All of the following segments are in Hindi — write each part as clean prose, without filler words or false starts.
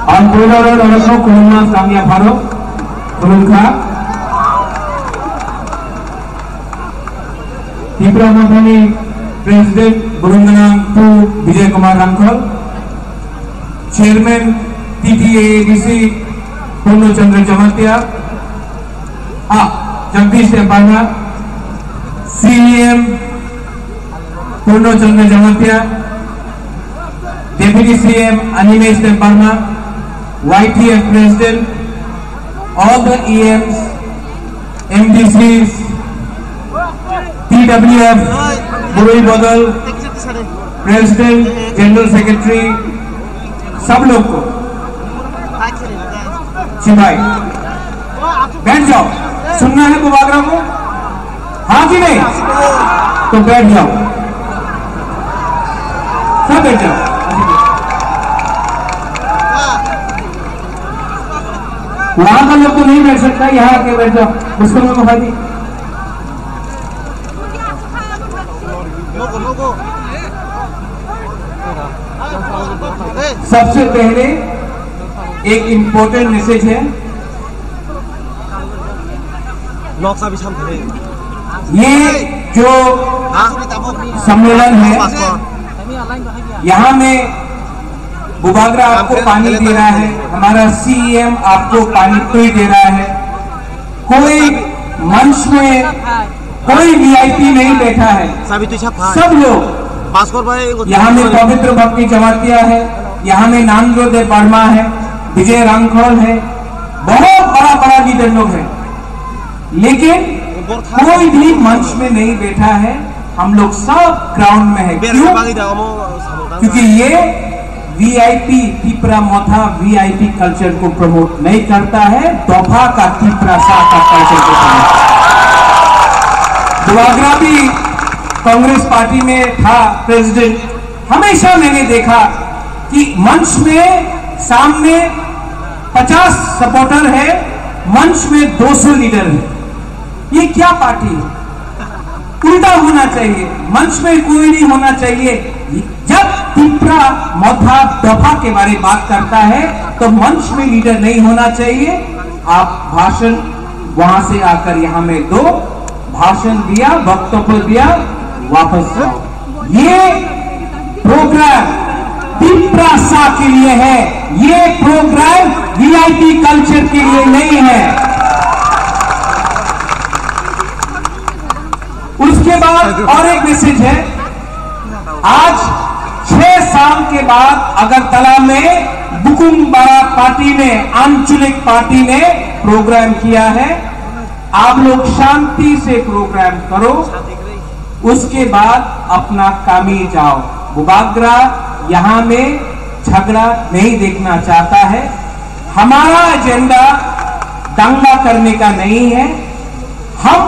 Ang pulauan orang ko kumamas kami aparo, turunka. Tripura Mahani President Burunganang Tu Vijay Kumar Rangkol, Chairman TTAADC Purno Chandra Jamatia, Jagdish Tempana, CEM Purno Chandra Jamatia, Deputy CM Animesh Tempana, YTF President, all the EMs, MDCs, TWF, Burui Badal, President, General Secretary, सब लोग को चिबाई बैठ जाओ। सुनना है बुबागरा को? हाँ कि नहीं? तो बैठ जाओ, सब बैठ जाओ। वहां का लोग तो नहीं बैठ सकता, यहाँ आके बैठ जाओ। उसको मैं बता दी। सबसे पहले एक इम्पोर्टेंट मैसेज है, ये जो सम्मेलन है, यहाँ में बुबागरा आपको पानी दे रहा है, हमारा CEM आपको पानी फ्री दे रहा है। कोई मंच में कोई VIP नहीं बैठा है, सब लोग। यहाँ में पवित्र भक्ति जमातिया है, यहाँ में नांद्रोदय वर्मा है, विजय रांखोल है, बहुत बड़ा बड़ा लीडर लोग हैं, लेकिन कोई भी मंच में नहीं बैठा है। हम लोग सब ग्राउंड में है। क्यों? क्योंकि ये VIP त्रिपुरा मोथा VIP कल्चर को प्रमोट नहीं करता है, दोफा का त्रिपुरा सा का कल्चर को प्रमोट। बुबागरा भी कांग्रेस पार्टी में था प्रेसिडेंट, हमेशा मैंने देखा कि मंच में सामने 50 सपोर्टर है, मंच में 200 लीडर है। ये क्या पार्टी है? उल्टा होना चाहिए, मंच में कोई नहीं होना चाहिए। जब त्रिपुरा मोथा दफा के बारे में बात करता है तो मंच में लीडर नहीं होना चाहिए। आप भाषण वहां से आकर यहां में दो, भाषण दिया, वक्तव्य दिया, वापस जाओ। ये प्रोग्राम त्रिपुरा सा के लिए है, ये प्रोग्राम VIP कल्चर के लिए नहीं है। उसके बाद और एक मैसेज है, आज 6 साल के बाद अगरतला में बुकुमबारा पार्टी ने, आंचलिक पार्टी ने प्रोग्राम किया है। आप लोग शांति से प्रोग्राम करो, उसके बाद अपना कामी जाओ। बुबागरा यहां में झगड़ा नहीं देखना चाहता है। हमारा एजेंडा दंगा करने का नहीं है। हम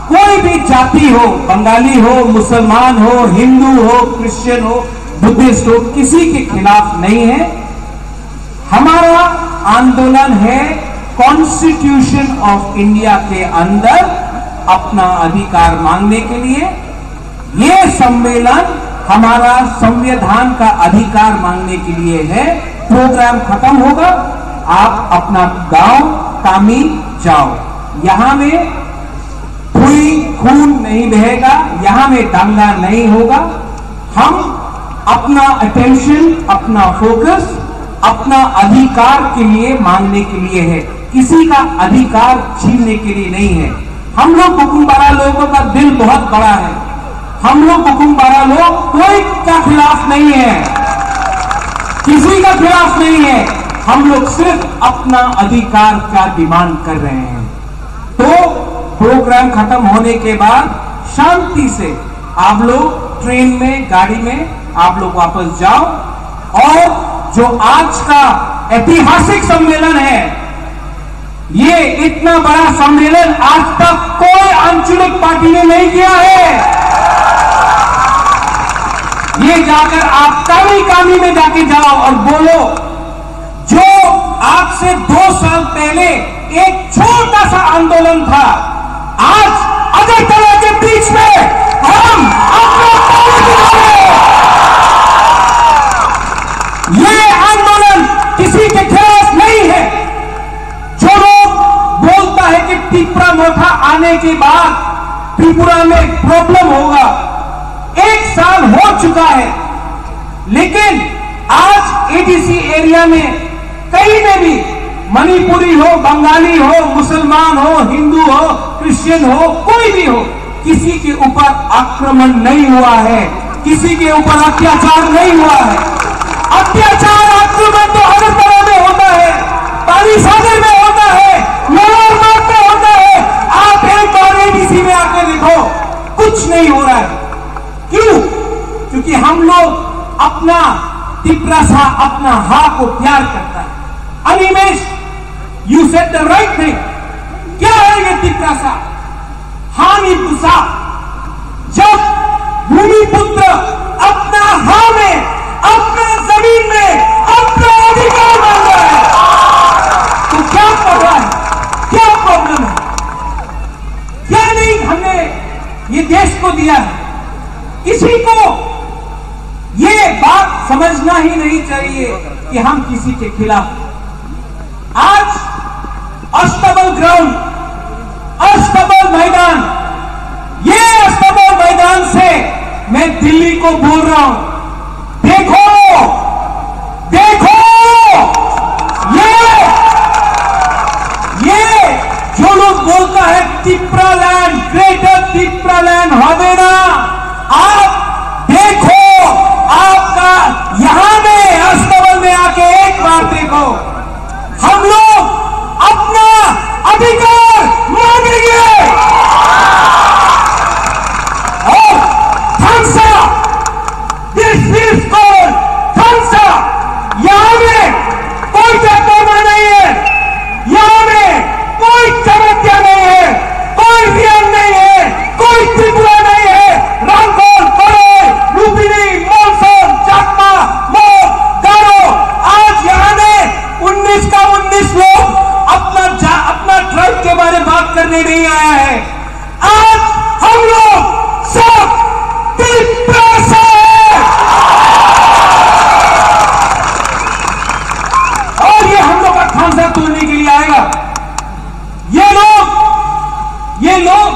कोई भी जाति हो, बंगाली हो, मुसलमान हो, हिंदू हो, क्रिश्चियन हो, बुद्धिस्ट हो, किसी के खिलाफ नहीं है। हमारा आंदोलन है कॉन्स्टिट्यूशन ऑफ इंडिया के अंदर अपना अधिकार मांगने के लिए। ये सम्मेलन हमारा संविधान का अधिकार मांगने के लिए है। प्रोग्राम खत्म होगा, आप अपना गांव कामी जाओ। यहां में कोई खून नहीं बहेगा, यहां में दंगा नहीं होगा। हम अपना अटेंशन, अपना फोकस अपना अधिकार के लिए मांगने के लिए है, किसी का अधिकार छीनने के लिए नहीं है। हम लोग बुकुमबारा लोगों का दिल बहुत बड़ा है। हम लोग बुकुमबारा लोग कोई का खिलाफ नहीं है, किसी का खिलाफ नहीं है। हम लोग सिर्फ अपना अधिकार का डिमांड कर रहे हैं। तो प्रोग्राम खत्म होने के बाद शांति से आप लोग ट्रेन में, गाड़ी में आप लोग वापस जाओ। और जो आज का ऐतिहासिक सम्मेलन है, ये इतना बड़ा सम्मेलन आज तक कोई आंचलिक पार्टी ने नहीं किया है। में जाकर आप कामी कामी में जाके जाओ और बोलो, जो आज से 2 साल पहले एक छोटा सा आंदोलन था, आज अगरतला के बीच में हम ये आंदोलन किसी के खिलाफ नहीं है। जो लोग बोलता है कि टिप्रा मोथा आने के बाद त्रिपुरा में प्रॉब्लम होगा, 1 साल हो चुका है, लेकिन आज एडीसी एरिया में कहीं में भी मणिपुरी हो, बंगाली हो, मुसलमान हो, हिंदू हो, क्रिश्चियन हो, कोई भी हो, किसी के ऊपर आक्रमण नहीं हुआ है, किसी के ऊपर अत्याचार नहीं हुआ है। अत्याचार आक्रमण तो अगरतला में होता है, पानी सागर में होता है, लोअर में होता है। आप एक बार एडीसी में आकर देखो, कुछ नहीं हो रहा है। क्यों? क्योंकि हम लोग अपना टिप्रा सा अपना हा को प्यार करता है। Animesh, you said the right thing. क्या है ये टिप्रा सा? हानि पुसा। जब भूमिपुत्र अपना हा में, अपना जमीन में अपना अधिकार मांग रहा है, तो क्या कर रहा है? क्या प्रॉब्लम है? क्या नहीं हमने ये देश को दिया है? किसी को ये बात समझना ही नहीं चाहिए कि हम किसी के खिलाफ। आज अस्तबल ग्राउंड, अस्तबल मैदान, ये अस्तबल मैदान से मैं दिल्ली को बोल रहा हूं, देखो देखो, ये जो लोग बोलता है Tipra land, greater Tipra land হবে না, आप देखो, आपका यहां में अस्तबल में आके एक बार देखो, हम लोग अपना अधिकार मांगेंगे। और थांसा, दिस इज कॉल्ड थांसा। यहां में कोई चक्कर नहीं है, यहां में कोई चमत्या नहीं है, कोई रियल नहीं है, कोई त्रिपुरा नहीं है। रामगोल, बड़े, लुम्बिनी, मोनसोन, चाकमा, मोर, गारो, आज यहां में 19 का 19 लोग अपना ट्राइब के बारे में बात करने नहीं आया है। आज हम लोग सब टिप्रा से हैं। और ये हम लोग का खांसा तोड़ने के लिए आएगा। ये लोग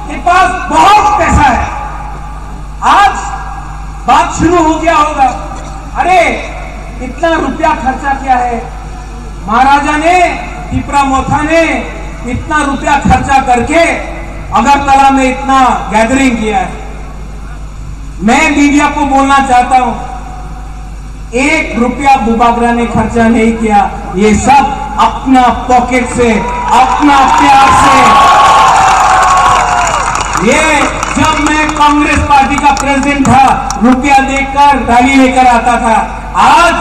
के पास बहुत पैसा है। आज बात शुरू हो गया होगा, अरे इतना रुपया खर्चा किया है महाराजा ने, टिप्रा मोथा ने इतना रुपया खर्चा करके अगरतला में इतना गैदरिंग किया है। मैं मीडिया को बोलना चाहता हूं, 1 रुपया बुबागरा ने खर्चा नहीं किया, ये सब अपना पॉकेट से, अपना प्यार से। ये जब मैं कांग्रेस पार्टी का प्रेसिडेंट था, रुपया देकर रैली लेकर आता था। आज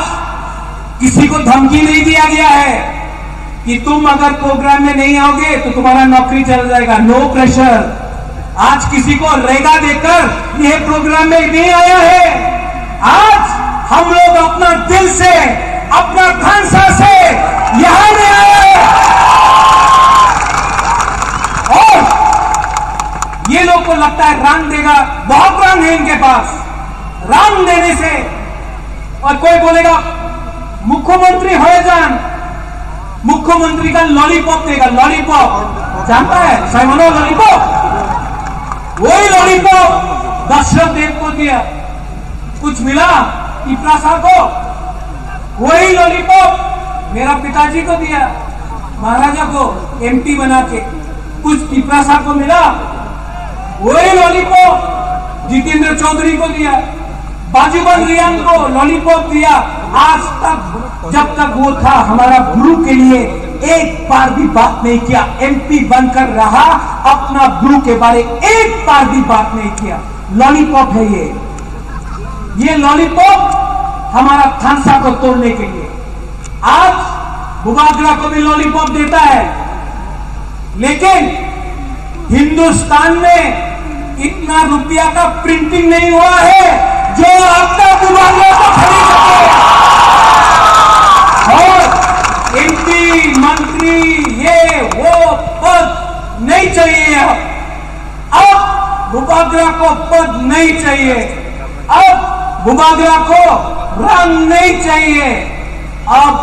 किसी को धमकी नहीं दिया गया है कि तुम अगर प्रोग्राम में नहीं आओगे तो तुम्हारा नौकरी चल जाएगा। No pressure. आज किसी को रेगा देकर यह प्रोग्राम में नहीं आया है। आज हम लोग अपना दिल से, अपना खानसा से यहां में आया है। और ये लोग को लगता है रंग देगा, बहुत रंग है इनके पास। रंग देने से, और कोई बोलेगा मुख्यमंत्री हो जान, मुख्यमंत्री का लॉलीपॉप देगा। लॉलीपॉप जानता है साइमनो लॉलीपॉप? वही लॉलीपॉप दशरथ देव को दिया, कुछ मिला टिप्रा सा को? वही लॉलीपॉप मेरा पिताजी को दिया, महाराजा को एमपी बना के, कुछ टिप्रा सा को मिला। वही लॉलीपॉप जितेंद्र चौधरी को दिया, बाजूबंद रियान को लॉलीपॉप दिया। आज तक जब तक वो था हमारा गुरु के लिए एक बार भी बात नहीं किया। एमपी बनकर रहा, अपना गुरु के बारे एक बार भी बात नहीं किया। लॉलीपॉप है ये लॉलीपॉप हमारा थानसा को तोड़ने के लिए। आज बुबागरा को भी लॉलीपॉप देता है, लेकिन हिंदुस्तान में इतना रुपया का प्रिंटिंग नहीं हुआ है जो अपना बुबागरा को खरीद सके और एमपी मंत्री ये वो पद नहीं चाहिए। अब बुबागरा को पद नहीं चाहिए, अब बुबागरा को रंग नहीं चाहिए, अब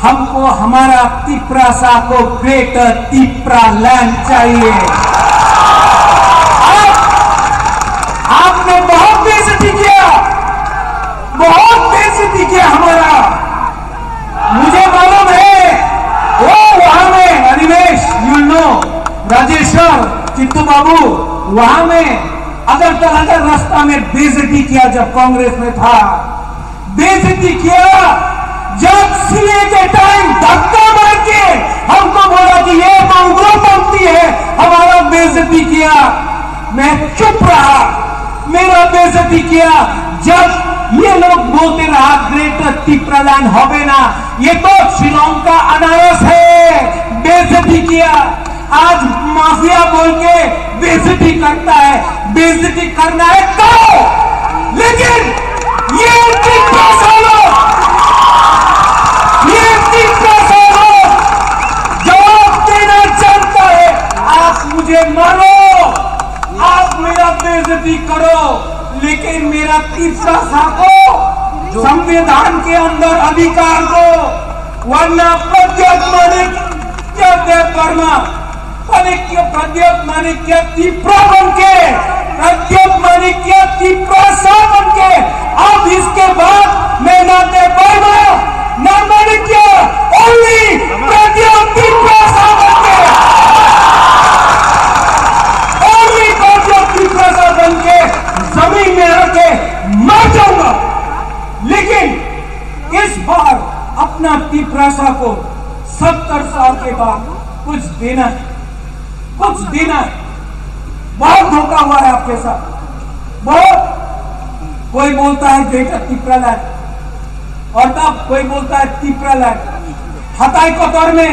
हमको हमारा तिपरासा को ग्रेटर तिपरा लैंड चाहिए। आपने बहुत बेइज्जती किया, बहुत बेइज्जती किया हमारा। मुझे मालूम है वो वहां में अनिमेश यू नो राजेश्वर चित्तू बाबू वहां में अगरतला का रास्ता में बेइज्जती किया जब कांग्रेस में था, बेइज्जती किया जब सीए के टाइम धक्का मार के हमको बोला कि ये तो उग्रपंथी है, हमारा बेइज्जती किया। मैं चुप रहा, मेरा बेइज्जती किया। जब ये लोग बोलते रहा ग्रेटर तिपरालैंड होवे ना, ये तो शिलोंग का अनायास है, बेइज्जती किया। आज माफिया बोल के बेइज्जती करता है, बेइज्जती करना है करो, लेकिन ये तिपरासा लोग जवाब देना चाहता है। आप मुझे मारो, आप मेरा बेइज्जती करो, लेकिन मेरा तिपरासा को संविधान के अंदर अधिकार दो, वरना प्रद्योत माणिक्य देव वर्मा प्रद्योत माणिक्य तिपरा बन के, प्रद्योत माणिक्य तिपरासा बन के, अब इसके बाद मैं ना देव वर्मा ना माणिक्य, ओनली प्रद्योत तिपरासा बन के, ओनली प्रद्योत तिपरासा बन के जमीन में आके मर जाऊंगा। लेकिन इस बार अपना तिपरासा को 70 साल के बाद कुछ देना है, कुछ देना है। बहुत धोखा हुआ है आपके साथ, बहुत। कोई बोलता है ग्रेटर तिपरालैंड और तब कोई बोलता है तिपरालैंड। हताई कोतवार में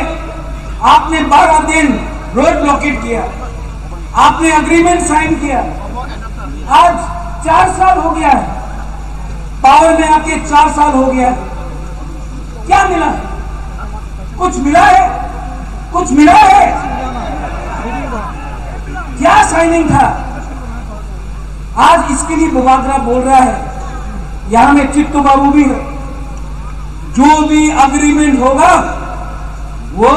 आपने 12 दिन रोड ब्लॉकेट किया, आपने एग्रीमेंट साइन किया, आज 4 साल हो गया है, पावर में आके 4 साल हो गया है। क्या मिला है? कुछ मिला है? कुछ मिला है? क्या साइनिंग था? आज इसके लिए बुबागरा बोल रहा है, यहां में चित्तू बाबू भी है। जो भी अग्रीमेंट होगा वो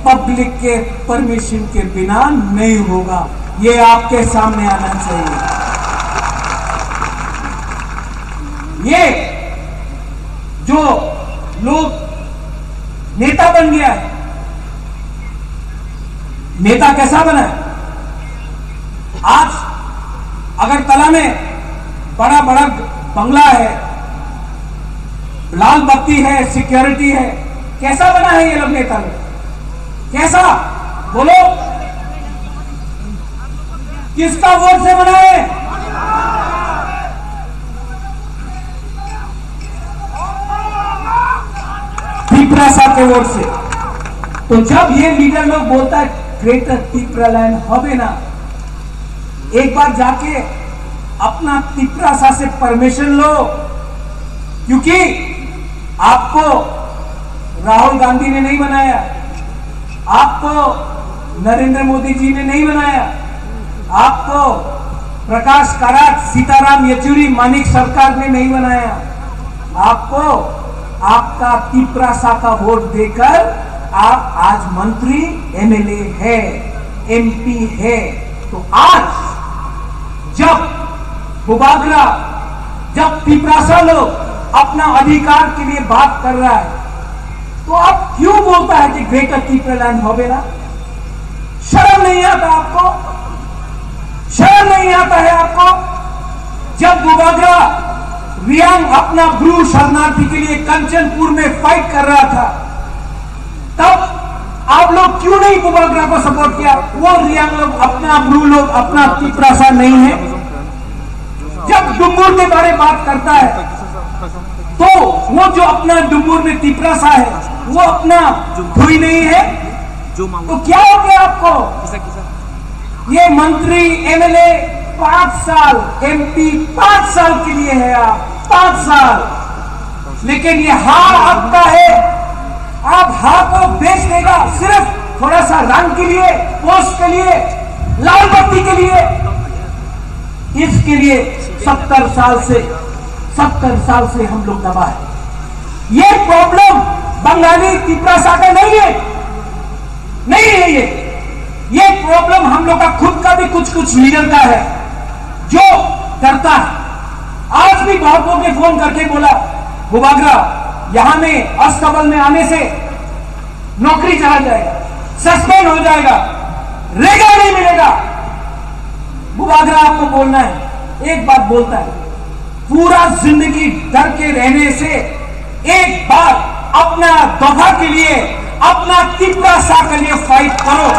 पब्लिक के परमिशन के बिना नहीं होगा, ये आपके सामने आना चाहिए। ये जो लोग नेता बन गया है, नेता कैसा बना है? आज अगरतला में बड़ा बड़ा बंगला है, लाल बत्ती है, सिक्योरिटी है, कैसा बना है ये लोग नेता लोग? कैसा बोलो, किसका वोट से बना है? तिपरासा के वोट से। तो जब ये लीडर लोग बोलता है ग्रेटर तिपरालैंड होवे ना, एक बार जाके अपना तिपरासा से परमिशन लो, क्योंकि आपको राहुल गांधी ने नहीं बनाया, आपको नरेंद्र मोदी जी ने नहीं बनाया, आपको प्रकाश काराट, सीताराम येचुरी, मानिक सरकार ने नहीं बनाया, आपको आपका तिपरासा का वोट देकर आप आज मंत्री, एमएलए है, एमपी है। तो आज जब बुबागरा, जब तिपरासा लोग अपना अधिकार के लिए बात कर रहा है, तो आप क्यों बोलता है कि ग्रेटर तिपरालैंड होवे ना? शर्म नहीं आता आपको? शर्म नहीं आता है आपको? जब बुबागरा रियांग अपना ब्रू शरणार्थी के लिए कंचनपुर में फाइट कर रहा था, तब आप लोग क्यों नहीं बुबागरा को सपोर्ट किया? वो रियांग लोग अपना ब्रू लोग अपना तिपरासा नहीं है। जब डुम्बुर के बारे में बात करता है तो वो जो अपना डुम्बुर में तिपरासा है वो अपना धुई नहीं है, तो क्या हो गया आपको? ये मंत्री, एमएलए 5 साल MP 5 साल के लिए है आप, 5 साल। लेकिन ये हार आपका है, आप हार को बेच देगा सिर्फ थोड़ा सा रंग के लिए, पोस्ट के लिए, लाल बत्ती के लिए। इसके लिए 70 साल से हम लोग दबा है। ये प्रॉब्लम बंगाली तिपरासा का नहीं है, नहीं है ये प्रॉब्लम हम लोग का खुद का भी कुछ लीडर का है जो करता है। आज भी बहुत लोगों ने फोन करके बोला बुबागरा यहां में अस्तबल में आने से नौकरी चला जाएगा, सस्पेंड हो जाएगा, रेगा नहीं मिलेगा। बुबागरा आपको बोलना है, एक बात बोलता है, पूरा जिंदगी डर के रहने से एक बार अपना दफा के लिए, अपना तिपरासा के लिए फाइट करो।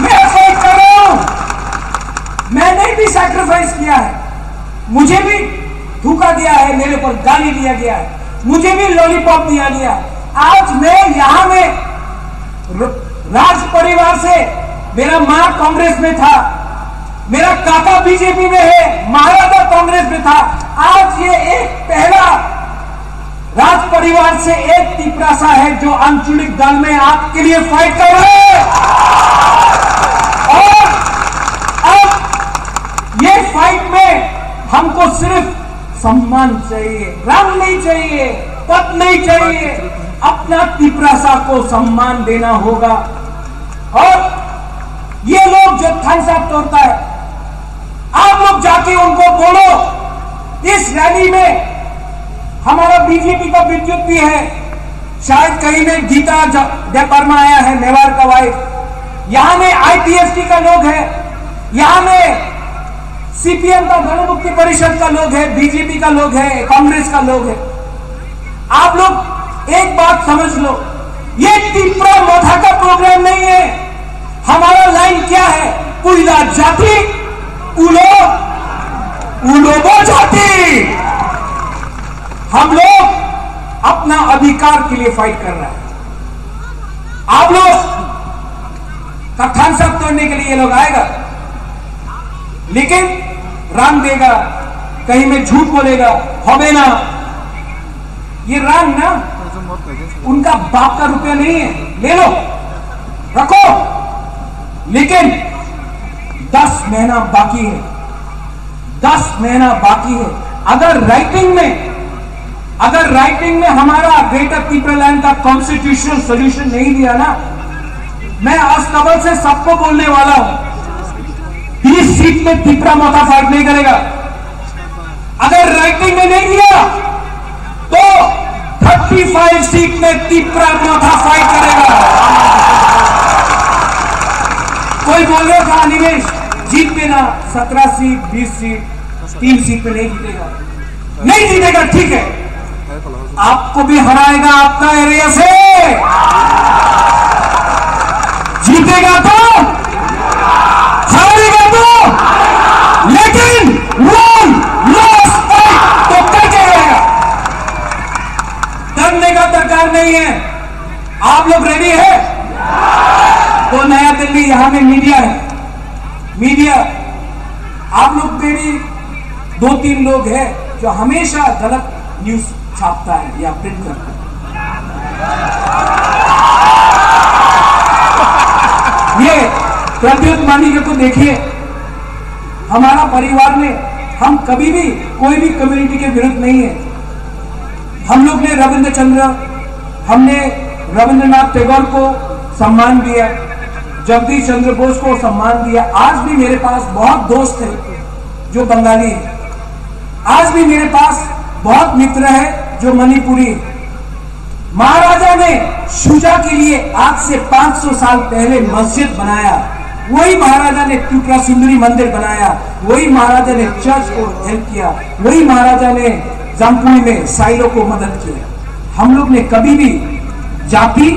मैं फाइट कर रहा हूं, मैंने भी सैक्रिफाइस किया है, मुझे भी धोखा दिया है, मेरे पर गाली दिया गया है, मुझे भी लॉलीपॉप दिया गया। आज मैं यहां में राज परिवार से, मेरा मां कांग्रेस में था, मेरा काका बीजेपी में है, महाराजा कांग्रेस में था। आज ये एक पहला राज परिवार से एक तिपरासा है जो आंचलिक दल में आपके लिए फाइट कर रहे हैं। और अब ये फाइट में हमको सिर्फ सम्मान चाहिए, रंग नहीं चाहिए, पद नहीं चाहिए, अपना तिपरासा को सम्मान देना होगा। और ये लोग जो थम्स अप तोड़ता है, आप लोग जाके उनको बोलो इस रैली में हमारा बीजेपी का विद्युत भी है, शायद कहीं में गीता जब वर्मा आया है, मेवाड़ का वाइफ, यहां में IPFT का लोग है, यहां में CPM का गणमुक्ति परिषद का लोग है, बीजेपी का लोग है, कांग्रेस का लोग है। आप लोग एक बात समझ लो, ये तिपरा मोथा का प्रोग्राम नहीं है। हमारा लाइन क्या है? पुइला जाति उलोबो जाति। हम लोग अपना अधिकार के लिए फाइट कर रहे हैं। आप लोग का थम्स अप तोड़ने के लिए ये लोग आएगा, लेकिन रंग देगा, कहीं में झूठ बोलेगा, होबे ना। ये रंग ना उनका बाप का रुपया नहीं है, ले लो रखो, लेकिन 10 महीना बाकी है, 10 महीना बाकी है। अगर राइटिंग में हमारा ग्रेटर तिपरालैंड का कॉन्स्टिट्यूशनल सोल्यूशन नहीं दिया ना, मैं अस्तबल से सबको बोलने वाला हूं, 20 सीट में तिपरा मोथा फाइट नहीं करेगा। अगर राइटिंग में नहीं दिया तो 35 सीट में तिपरा मोथा फाइट करेगा। कोई बोल रहा था अनिमेश जीत देना 17 सीट, 20 सीट, 3 सीट पे नहीं जीतेगा, नहीं जीतेगा, ठीक है, आपको भी हराएगा आपका एरिया से, जीतेगा तो, हारेगा तो, लेकिन लॉस फाइट तो करके रहेगा। डरने का दरकार नहीं है। आप लोग रेडी है? तो नया दिल्ली यहां में मीडिया है, मीडिया आप लोग में भी 2-3 लोग हैं जो हमेशा गलत न्यूज छापता है या प्रिंट करता है। ये प्रद्युत मांडविया को देखिए, हमारा परिवार में हम कभी भी कोई भी कम्युनिटी के विरुद्ध नहीं है। हम लोग ने हमने रविंद्रनाथ टैगोर को सम्मान दिया, जगदीश चंद्र बोस को सम्मान दिया। आज भी मेरे पास बहुत दोस्त हैं जो बंगाली हैं, आज भी मेरे पास बहुत मित्र हैं जो मणिपुरी हैं। महाराजा ने शुजा के लिए आज से 500 साल पहले मस्जिद बनाया, वही महाराजा ने त्रिपुरा सुंदरी मंदिर बनाया, वही महाराजा ने चर्च को हेल्प किया, वही महाराजा ने जमपुई में साइलों को मदद किया। हम लोग ने कभी भी जाति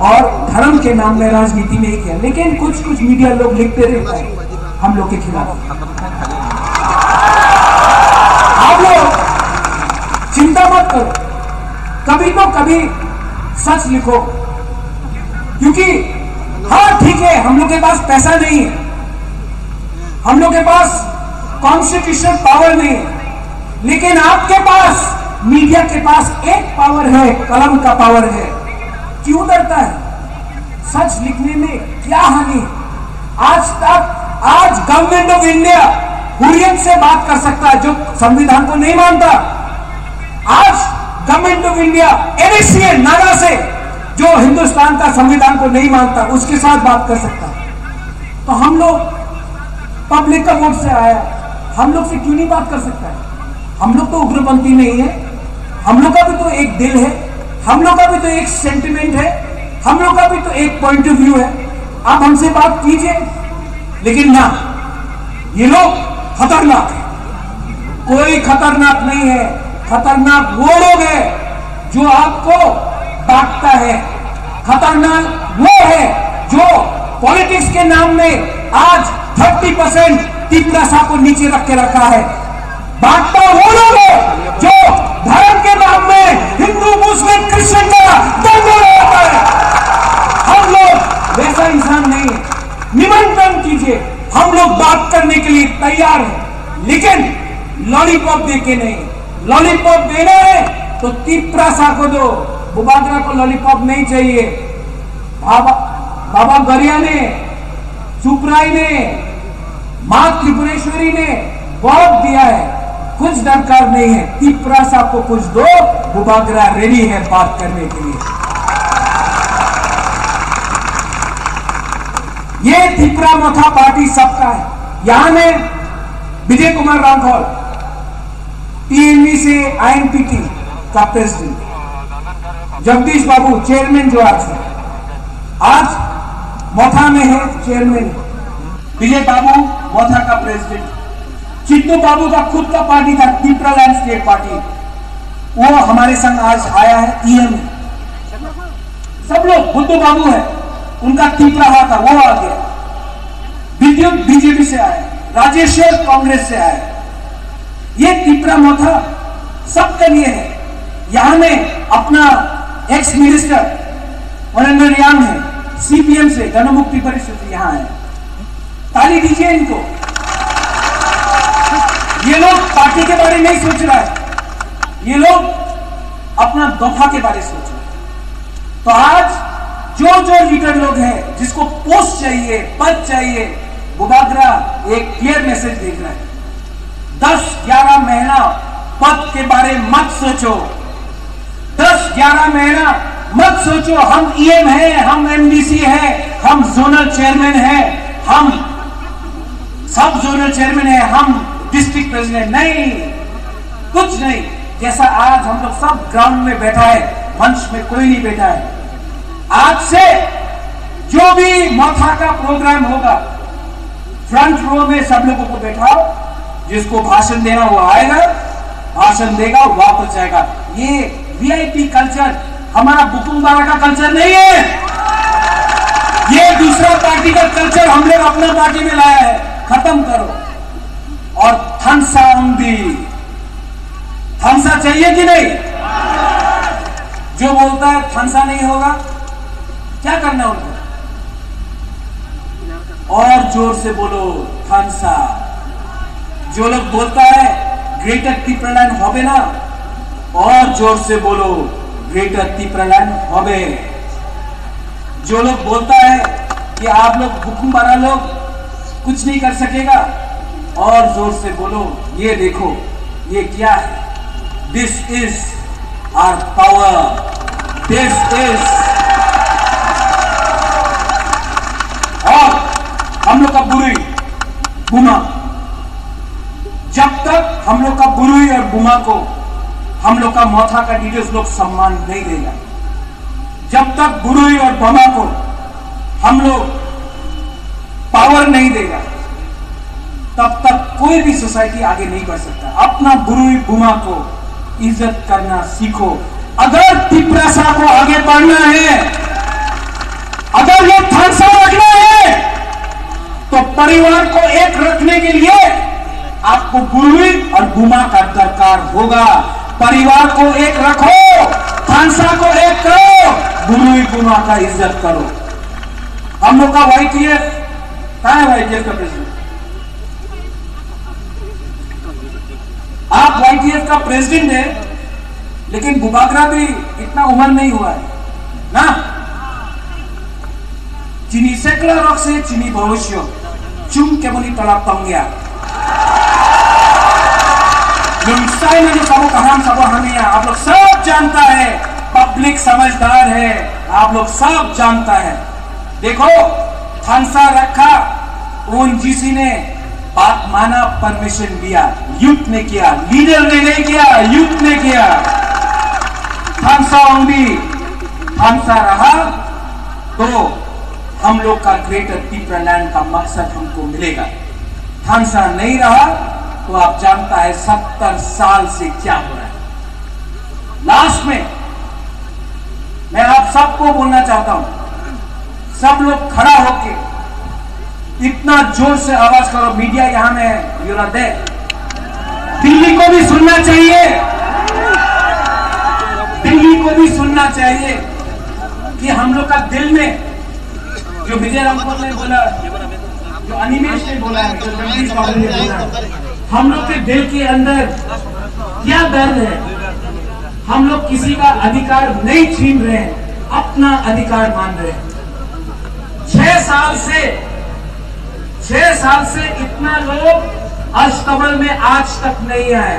और धर्म के नाम में राजनीति नहीं किया, लेकिन कुछ मीडिया लोग लिखते रहते हैं हम लोग के खिलाफ। आप लोग चिंता मत करो, कभी तो कभी सच लिखो, क्योंकि हाँ ठीक है हम लोग के पास पैसा नहीं है, हम लोग के पास कॉन्स्टिट्यूशनल पावर नहीं है, लेकिन आपके पास, मीडिया के पास एक पावर है, कलम का पावर है। क्यों डरता है? सच लिखने में क्या हानि? आज गवर्नमेंट ऑफ इंडिया हुर्रियत से बात कर सकता है जो संविधान को नहीं मानता। आज गवर्नमेंट ऑफ इंडिया एनएससीए नारा से जो हिंदुस्तान का संविधान को नहीं मानता उसके साथ बात कर सकता है। तो हम लोग पब्लिक का वोट से आया, हम लोग से क्यों नहीं बात कर सकता है? हम लोग तो उग्रपंथी नहीं है, हम लोग का भी तो एक दिल है, हम लोग का भी तो एक सेंटिमेंट है, हम लोग का भी तो एक पॉइंट ऑफ व्यू है। आप हमसे बात कीजिए, लेकिन ना, ये लोग खतरनाक है। कोई खतरनाक नहीं है, खतरनाक वो लोग है जो आपको बांटता है। खतरनाक वो है जो पॉलिटिक्स के नाम में आज 30% तिपरासा को नीचे रख के रखा है। बांटता वो लोग है जो धर्म के नाम में हिंदू मुस्लिम क्रिश्चियन का दंगल होता है। हम लोग वैसा इंसान नहीं है। निमंत्रण कीजिए, हम लोग बात करने के लिए तैयार हैं, लेकिन लॉलीपॉप देके नहीं। लॉलीपॉप देना है तो तिपरासा को दो, बुबागरा को लॉलीपॉप नहीं चाहिए। बाबा गरिया ने, सुपराई ने, मां त्रिपुरेश्वरी ने बहुत दिया है, कुछ दरकार नहीं है। तिपरासा को कुछ दो, बुबागरा रेडी है बात करने के लिए। ये तिपरा मोथा पार्टी सबका है। यहां में विजय कुमार रांखोल, टीएमवी से आईएनपीटी का प्रेसिडेंट, जगदीश बाबू चेयरमैन जो आज मोथा में है चेयरमैन, विजय बाबू मोथा का प्रेसिडेंट, चित्तू बाबू का खुद का पार्टी था तिपरा लैंडस्केप पार्टी, वो हमारे संग आज आया है ईएम। सब लोग, बुद्धू बाबू है, उनका तिपरा था, वो आ गया। विद्युत बीजेपी से आया, राजेश्वर कांग्रेस से आया। ये तिपरा मोथा सबके लिए है। यहां में अपना एक्स मिनिस्टर वरेंद्र यांग है, सीपीएम से, जनमुक्ति परिषद से यहां है। ताली दीजिए इनको। ये लोग पार्टी के बारे में नहीं सोच रहा है, ये लोग अपना दफा के बारे में सोच रहे हैं। तो आज जो लीडर लोग हैं, जिसको पोस्ट चाहिए, पद चाहिए, बुबागरा एक क्लियर मैसेज देख रहा है। 10-11 महीना पद के बारे में मत सोचो, 10-11 महीना मत सोचो हम ईएम है, हम एमडीसी है, हम जोनल चेयरमैन है, हम सब जोनल चेयरमैन है, हम डिस्ट्रिक्ट प्रेसिडेंट, नहीं, कुछ नहीं। जैसा आज हम लोग सब ग्राउंड में बैठा है, मंच में कोई नहीं बैठा है। आज से जो भी मोथा का प्रोग्राम होगा, फ्रंट रो में सब लोगों को बैठाओ, जिसको भाषण देना वो आएगा, भाषण देगा, वापस जाएगा। ये वीआईपी कल्चर हमारा बुकुमबारा का कल्चर नहीं है, ये दूसरा पार्टी का कल्चर हम लोग अपना पार्टी में लाया है। खत्म करो। और थंसा उंदी, थंसा चाहिए कि नहीं? जो बोलता है थंसा नहीं होगा, क्या करना उनको? और जोर से बोलो थंसा। जो लोग बोलता है ग्रेटर तिपरालैंड होबे ना, और जोर से बोलो ग्रेटर तिपरालैंड होबे। जो लोग बोलता है कि आप लोग बुकुमबारा लोग कुछ नहीं कर सकेगा, और जोर से बोलो ये देखो ये क्या है, this is our power, this is. और हम लोग का बुरुई बुमा, जब तक हम लोग का बुरुई और बुमा को, हम लोग का मोथा का लीडर्स लोग सम्मान नहीं देगा, जब तक बुरुई और बुमा को हम लोग पावर नहीं देगा, तब तक कोई भी सोसाइटी आगे नहीं बढ़ सकता। अपना बुरुई बुमा को इज्जत करना सीखो। अगर तिपरासा को आगे बढ़ना है, अगर ये थंसा रखना है, तो परिवार को एक रखने के लिए आपको बुरुई और बुमा का दरकार होगा। परिवार को एक रखो, थंसा को एक करो, बुरुई बुमा का इज्जत करो। हम लोग का वाईटीएफ कहां है? वाईटीएफ का प्रेसिडेंट आप YTF का प्रेसिडेंट है, लेकिन बुबागरा भी इतना उम्र नहीं हुआ है ना। चीनी सेकला रॉक से चीनी भविष्य चुम के मुनी तलाब तंगिया आप लोग सब जानता है, पब्लिक समझदार है, आप लोग सब जानता है। देखो थानसा रखा ONGC ने बात माना, परमिशन दिया, यूथ ने किया, लीडर ने नहीं किया, यूथ ने किया। थानसा भी थानसा रहा तो हम लोग का ग्रेटर तिप्रा लैंड का मकसद हमको मिलेगा। थानसा नहीं रहा तो आप जानता है 70 साल से क्या हो रहा है। लास्ट में मैं आप सबको बोलना चाहता हूं, सब लोग खड़ा होके इतना जोर से आवाज करो। मीडिया यहां में यू नॉट देयर, दिल्ली को भी सुनना चाहिए, दिल्ली को भी सुनना चाहिए कि हम लोग का दिल में जो विजय रामपुर ने बोला, जो अनिमेश ने बोला है, जो जगदीश बाबू ने बोला, हम लोग के दिल के अंदर क्या दर्द है। हम लोग किसी का अधिकार नहीं छीन रहे हैं, अपना अधिकार मान रहे हैं। 6 साल से इतना लोग अस्तबल में आज तक नहीं आए।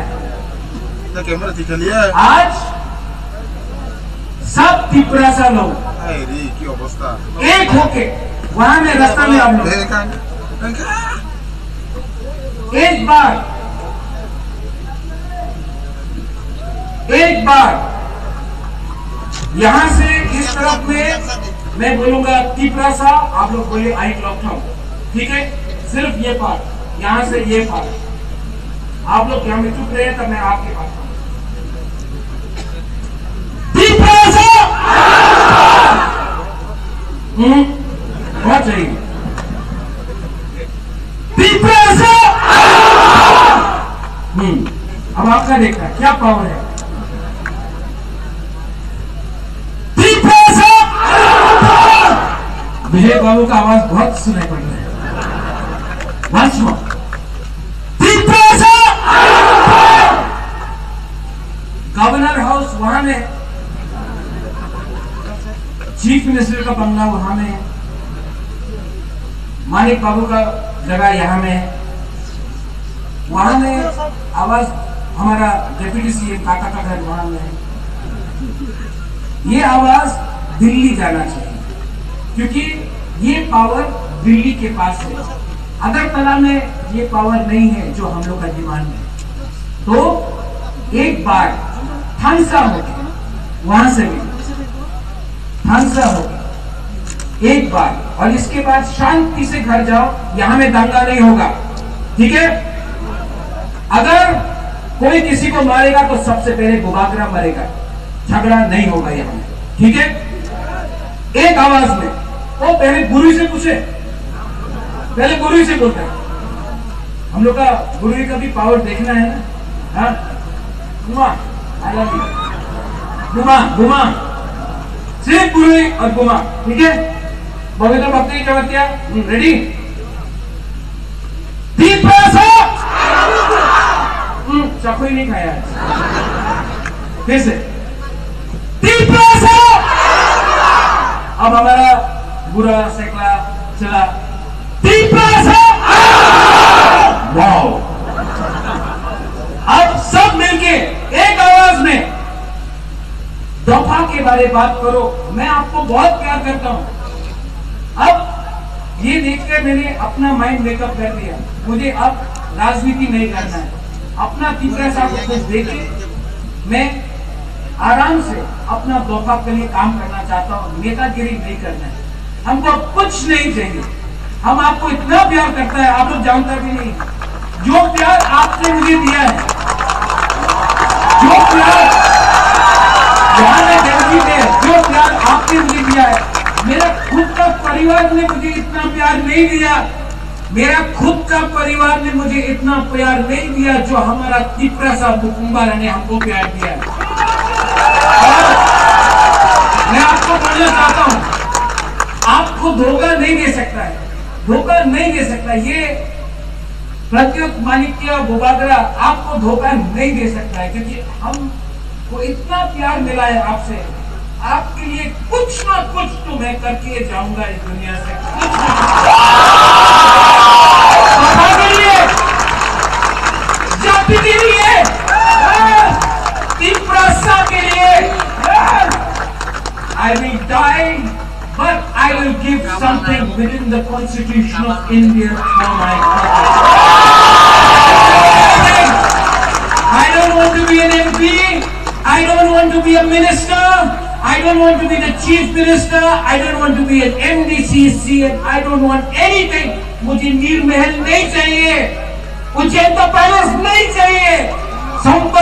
आज सब तिपरासा लोग एक होके वहां में रास्ता में हम लोग एक बार यहां से इस तरफ में मैं बोलूंगा तिपरासा, आप लोग बोले आई क्लॉक टाउन, ठीक है। सिर्फ ये पार्ट, यहां से ये पार्ट, आप लोग यहां में चुप रहे तब मैं आपके पास तिपरासा बहुत सही। तिपरासा अब आपका देखना क्या पावर है। विजय बाबू का आवाज बहुत सुनाई पड़ रहा है। गवर्नर हाउस वहां में, चीफ मिनिस्टर का बंगला वहां में है, मानिक बाबू का जगह यहां में है, वहां में आवाज हमारा डेप्यूटी CM काका का घर वहां में है। ये आवाज दिल्ली जाना चाहिए क्योंकि ये पावर दिल्ली के पास है। अगरतला में ये पावर नहीं है जो हम लोग का डिमांड है। तो एक बार थानसा होगी, वहां से भी थानसा होगी एक बार, और इसके बाद शांति से घर जाओ, यहां में दंगा नहीं होगा, ठीक है। अगर कोई किसी को मारेगा तो सबसे पहले बुबागरा मरेगा, झगड़ा नहीं होगा यहां में, ठीक है। एक आवाज में वो पहले गुरु से पूछे, पहले गुरु से बोलते हैं। हम लोग का गुरु का भी पावर देखना है ना। घुमा घुमा घुमा, सिर्फ गुरु और घुमा, ठीक है। पवित्र भक्ति क्या रेडी। चाकू ही नहीं खाया, फिर से अब हमारा बुरा सेकला चला। वाओ, अब सब मिलके एक आवाज में दफा के बारे बात करो। मैं आपको बहुत प्यार करता हूं। अब ये देखकर मैंने अपना माइंड मेकअप कर दिया, मुझे अब राजनीति नहीं करना है। अपना तीसरा साहब को देखे मैं आराम से अपना दफा के लिए काम करना चाहता हूं, नेतागिरी नहीं करना है। हमको कुछ नहीं चाहिए, हम आपको इतना प्यार करता है, आप लोग जानता भी नहीं। जो प्यार आपने मुझे दिया है, जो प्यार जो प्यार आपने मुझे दिया है, मेरा खुद का परिवार ने मुझे इतना प्यार नहीं दिया, मेरा खुद का परिवार ने मुझे इतना प्यार नहीं दिया जो हमारा तिपरा साहब बुकुम्बारा ने हमको प्यार दिया है। मैं आपको बोलना चाहता हूं, आपको धोखा नहीं दे सकता है, धोखा नहीं दे सकता। ये प्रत्युत माणिक्य बुबागरा आपको धोखा नहीं दे सकता है, क्योंकि हमको इतना प्यार मिला है आपसे। आपके लिए कुछ ना कुछ तो मैं करके जाऊंगा इस दुनिया से, कुछ ना के लिए, जाति के लिए, तिप्रासा के लिए। I will die, but I will give something within the Constitution of India for my country. I don't want to be an MP. I don't want to be a minister. I don't want to be the chief minister. I don't want to be an MDCC. And I don't want anything. मुझे नील महल नहीं चाहिए, उज्जैन का पैलेस नहीं चाहिए, संपत्ति